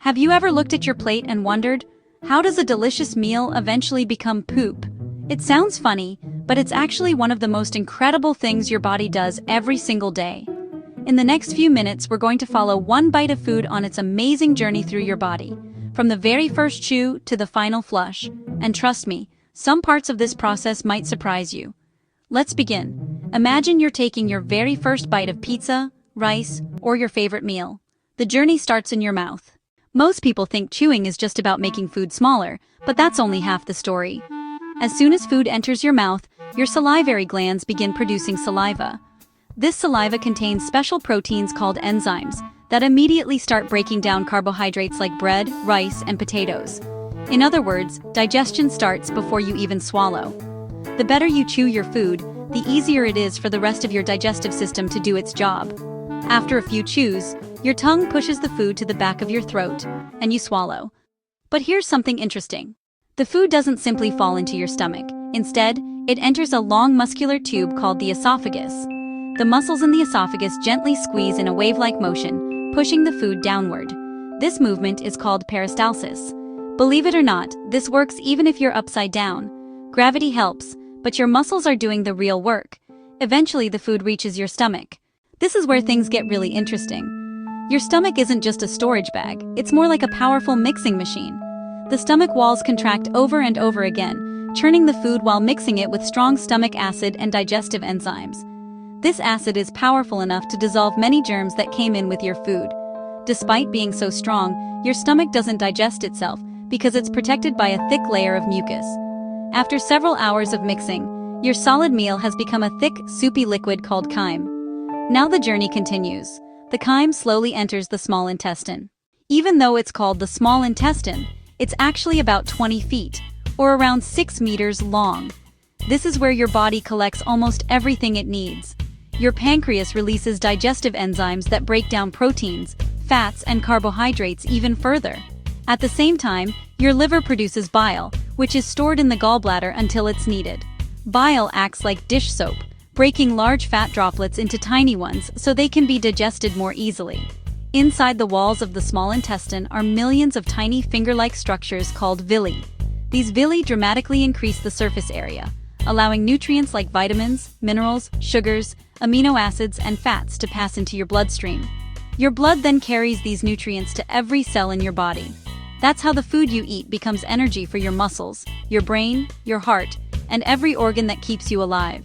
Have you ever looked at your plate and wondered, how does a delicious meal eventually become poop? It sounds funny, but it's actually one of the most incredible things your body does every single day. In the next few minutes, we're going to follow one bite of food on its amazing journey through your body, from the very first chew to the final flush. And trust me, some parts of this process might surprise you. Let's begin. Imagine you're taking your very first bite of pizza, rice, or your favorite meal. The journey starts in your mouth. Most people think chewing is just about making food smaller, but that's only half the story. As soon as food enters your mouth, your salivary glands begin producing saliva. This saliva contains special proteins called enzymes that immediately start breaking down carbohydrates like bread, rice, and potatoes. In other words, digestion starts before you even swallow. The better you chew your food, the easier it is for the rest of your digestive system to do its job. After a few chews, your tongue pushes the food to the back of your throat, and you swallow. But here's something interesting. The food doesn't simply fall into your stomach. Instead, it enters a long muscular tube called the esophagus. The muscles in the esophagus gently squeeze in a wave-like motion, pushing the food downward. This movement is called peristalsis. Believe it or not, this works even if you're upside down. Gravity helps, but your muscles are doing the real work. Eventually, the food reaches your stomach. This is where things get really interesting. Your stomach isn't just a storage bag, it's more like a powerful mixing machine. The stomach walls contract over and over again, churning the food while mixing it with strong stomach acid and digestive enzymes. This acid is powerful enough to dissolve many germs that came in with your food. Despite being so strong, your stomach doesn't digest itself because it's protected by a thick layer of mucus. After several hours of mixing, your solid meal has become a thick, soupy liquid called chyme. Now the journey continues. The chyme slowly enters the small intestine. Even though it's called the small intestine, it's actually about 20 feet, or around 6 meters long. This is where your body collects almost everything it needs. Your pancreas releases digestive enzymes that break down proteins, fats, and carbohydrates even further. At the same time, your liver produces bile, which is stored in the gallbladder until it's needed. Bile acts like dish soap, breaking large fat droplets into tiny ones so they can be digested more easily. Inside the walls of the small intestine are millions of tiny finger-like structures called villi. These villi dramatically increase the surface area, allowing nutrients like vitamins, minerals, sugars, amino acids, and fats to pass into your bloodstream. Your blood then carries these nutrients to every cell in your body. That's how the food you eat becomes energy for your muscles, your brain, your heart, and every organ that keeps you alive.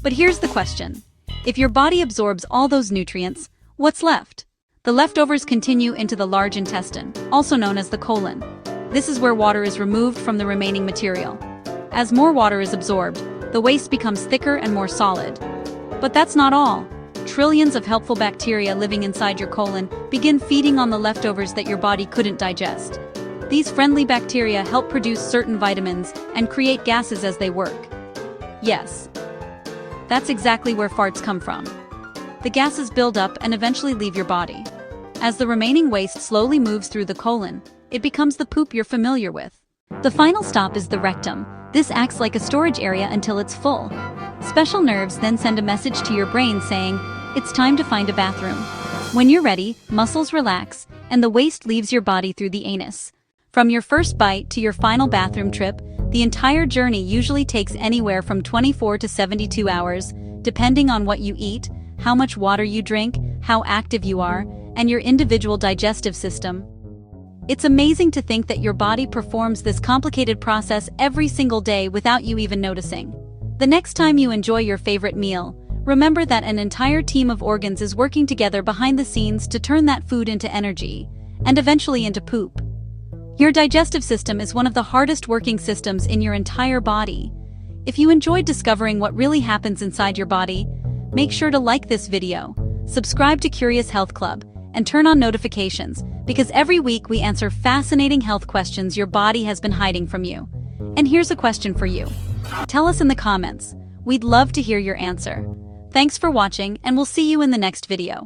But here's the question. If your body absorbs all those nutrients, what's left? The leftovers continue into the large intestine, also known as the colon. This is where water is removed from the remaining material. As more water is absorbed, the waste becomes thicker and more solid. But that's not all. Trillions of helpful bacteria living inside your colon begin feeding on the leftovers that your body couldn't digest. These friendly bacteria help produce certain vitamins and create gases as they work. Yes, that's exactly where farts come from. The gases build up and eventually leave your body. As the remaining waste slowly moves through the colon, it becomes the poop you're familiar with. The final stop is the rectum. This acts like a storage area until it's full. Special nerves then send a message to your brain saying, it's time to find a bathroom. When you're ready, muscles relax, and the waste leaves your body through the anus. From your first bite to your final bathroom trip, the entire journey usually takes anywhere from 24 to 72 hours, depending on what you eat, how much water you drink, how active you are, and your individual digestive system. It's amazing to think that your body performs this complicated process every single day without you even noticing. The next time you enjoy your favorite meal, remember that an entire team of organs is working together behind the scenes to turn that food into energy, and eventually into poop. Your digestive system is one of the hardest working systems in your entire body. If you enjoyed discovering what really happens inside your body, make sure to like this video, subscribe to Curious Health Club, and turn on notifications, because every week we answer fascinating health questions your body has been hiding from you. And here's a question for you. Tell us in the comments. We'd love to hear your answer. Thanks for watching, and we'll see you in the next video.